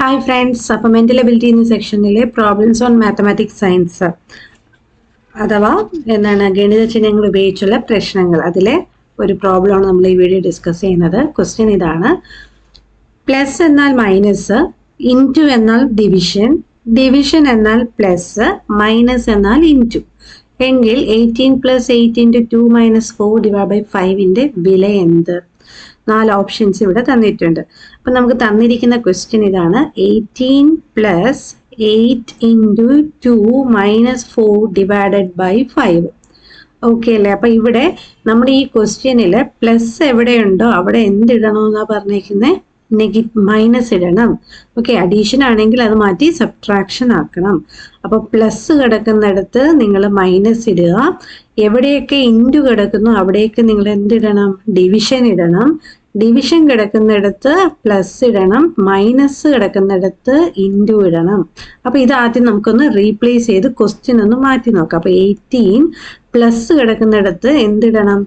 Hi friends, അപ്പോൾ mental ability എന്ന സെക്ഷനിലെ problems on mathematics science അഥവാ ഗണിത ചിഹ്നങ്ങൾ ഉപയോഗിച്ചുള്ള പ്രശ്നങ്ങൾ, അതിലെ ഒരു പ്രോബ്ലമാണ് നമ്മൾ ഈ വീഡിയോ ഡിസ്കസ് ചെയ്യുന്നത്. ക്വസ്റ്റ്യൻ ഇതാണ്: പ്ലസ് എന്നാൽ മൈനസ്, ഇൻറ്റു എന്നാൽ ഡിവിഷൻ, ഡിവിഷൻ എന്നാൽ പ്ലസ്, മൈനസ് എന്നാൽ ഇൻറ്റു എങ്കിൽ 18 + 8 × 2 - 4 / 5 വില എന്ത്? 4 ഓപ്ഷൻസ് ഇവിടെ തന്നിട്ടുണ്ട്. അപ്പം നമുക്ക് തന്നിരിക്കുന്ന ക്വസ്റ്റ്യൻ ഇതാണ്: 18 + 8 × 2 - 4 / 5. ഓക്കെ അല്ലേ? അപ്പം ഇവിടെ നമ്മുടെ ഈ ക്വസ്റ്റ്യനിൽ പ്ലസ് എവിടെയുണ്ടോ അവിടെ എന്തിടണമെന്നാണ് പറഞ്ഞിരിക്കുന്നത്? മൈനസ് ഇടണം. ഓക്കെ, അഡീഷൻ ആണെങ്കിൽ അത് മാറ്റി സബ്ട്രാക്ഷൻ ആക്കണം. അപ്പോൾ പ്ലസ് കിടക്കുന്നിടത്ത് നിങ്ങൾ മൈനസ് ഇടുക. എവിടെയൊക്കെ ഇൻറ്റു കിടക്കുന്നു അവിടെയൊക്കെ നിങ്ങൾ എന്തിടണം? ഡിവിഷൻ ഇടണം. ഡിവിഷൻ കിടക്കുന്നിടത്ത് പ്ലസ് ഇടണം, മൈനസ് കിടക്കുന്നിടത്ത് ഇൻറ്റു ഇടണം. അപ്പോൾ ഇത് ആദ്യം നമുക്കൊന്ന് റീപ്ലേസ് ചെയ്ത് ക്വസ്റ്റ്യൻ ഒന്ന് മാറ്റി നോക്കാം. അപ്പോൾ 18 പ്ലസ് കിടക്കുന്നിടത്ത് എന്തിടണം?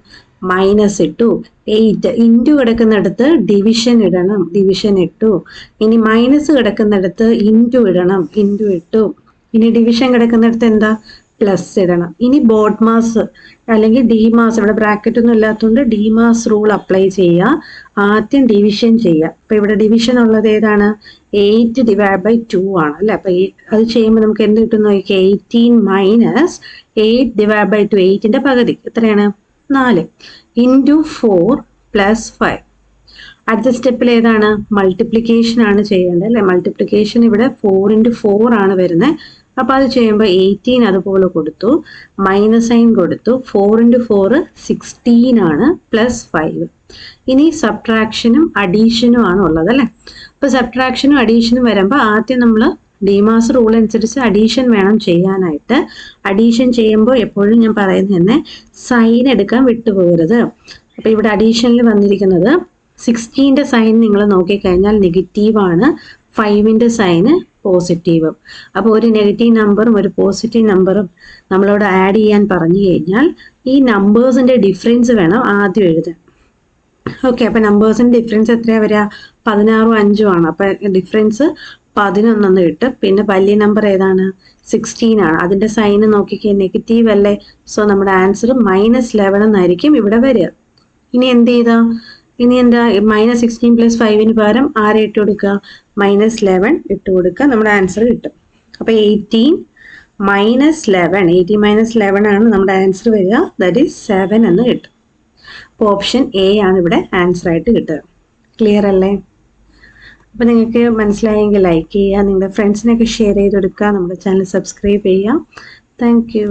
മൈനസ് ഇട്ടു. 8 ഇൻറ്റു കിടക്കുന്നിടത്ത് ഡിവിഷൻ ഇടണം, ഡിവിഷൻ ഇട്ടു. ഇനി മൈനസ് കിടക്കുന്നിടത്ത് ഇൻറ്റു ഇടണം, ഇൻറ്റു ഇട്ടു. ഇനി ഡിവിഷൻ കിടക്കുന്നിടത്ത് എന്താ? പ്ലസ് ഇടണം. ഇനി ബോഡ് മാസ് അല്ലെങ്കിൽ ഡി മാസ്, ഇവിടെ ബ്രാക്കറ്റ് ഒന്നും ഇല്ലാത്തതുകൊണ്ട് ഡി മാസ് റൂൾ അപ്ലൈ ചെയ്യുക. ആദ്യം ഡിവിഷൻ ചെയ്യുക. അപ്പോൾ ഇവിടെ ഡിവിഷൻ ഉള്ളത് ഏതാണ്? 8 / 2 ആണ് അല്ലേ? അപ്പോൾ അത് ചെയ്യുമ്പോൾ നമുക്ക് എന്ത് കിട്ടും നോക്കിയാൽ 18 - 8 / 2, 8ന്റെ പകുതി എത്രയാണ്? 4 × 4 + 5. അടുത്ത സ്റ്റെപ്പിൽ ഏതാണ്? മൾട്ടിപ്ലിക്കേഷൻ ആണ് ചെയ്യേണ്ടത് അല്ലേ? മൾട്ടിപ്ലിക്കേഷൻ ഇവിടെ 4 × 4 ആണ് വരുന്നത്. അപ്പോൾ അത് ചെയ്യുമ്പോൾ 18 അതുപോലെ കൊടുത്തു, മൈനസ് സൈൻ കൊടുത്തു. 4 × 4 16 ആണ്, +5. ഇനി സബ്ട്രാക്ഷനും അഡീഷനും ആണ് ഉള്ളത് അല്ലേ? അപ്പോൾ സബ്ട്രാക്ഷനും അഡീഷനും വരുമ്പോൾ ആദ്യം നമ്മൾ ഡിമാസ് റൂൾ അനുസരിച്ച് അഡീഷൻ വേണം ചെയ്യാനായിട്ട്. അഡീഷൻ ചെയ്യുമ്പോൾ എപ്പോഴും ഞാൻ പറയുന്നത് തന്നെ സൈൻ എടുക്കാൻ വിട്ടുപോകരുത്. അപ്പോൾ ഇവിടെ അഡീഷനിൽ വന്നിരിക്കുന്നത് 16ന്റെ സൈൻ നിങ്ങൾ നോക്കിക്കഴിഞ്ഞാൽ നെഗറ്റീവാണ്, 5ന്റെ സൈന് പോസിറ്റീവും. അപ്പോൾ ഒരു നെഗറ്റീവ് നമ്പറും ഒരു പോസിറ്റീവ് നമ്പറും നമ്മളോട് ആഡ് ചെയ്യാൻ പറഞ്ഞു കഴിഞ്ഞാൽ ഈ നമ്പേഴ്സിന്റെ ഡിഫറൻസ് വേണം ആദ്യം എഴുതാൻ. ഓക്കെ, അപ്പോൾ നമ്പേഴ്സിന്റെ ഡിഫറൻസ് എത്രയാണ് വരിക? 16ഉം 5ഉം ആണ്. അപ്പോൾ ഡിഫറൻസ് 11 കിട്ടും. പിന്നെ വലിയ നമ്പർ ഏതാണ്? 16 ആണ്. അതിന്റെ സൈന് നോക്കിക്കേ, നെഗറ്റീവ് അല്ലേ? സോ നമ്മുടെ ആൻസർ -11 എന്നായിരിക്കും ഇവിടെ വരിക. ഇനി എന്ത് ചെയ്താ? ഇനി എന്താ? -16 + 5ന് പകരം ആരെ ഇട്ട് കൊടുക്കുക? -11 ഇട്ട് കൊടുക്കുക. നമ്മുടെ ആൻസർ കിട്ടും. അപ്പോൾ 18 - 11 ആണ് നമ്മുടെ ആൻസർ വരിക. ദാറ്റ് ഈസ് 7 എന്ന് കിട്ടും. അപ്പോൾ ഓപ്ഷൻ എ ആണ് ഇവിടെ ആൻസർ ആയിട്ട് കിട്ടുക. ക്ലിയർ അല്ലേ? അപ്പോൾ നിങ്ങൾക്ക് മനസ്സിലായെങ്കിൽ ലൈക്ക് ചെയ്യുക, നിങ്ങളുടെ ഫ്രണ്ട്സിനൊക്കെ ഷെയർ ചെയ്ത് കൊടുക്കുക, നമ്മുടെ ചാനൽ സബ്സ്ക്രൈബ് ചെയ്യുക. Thank you.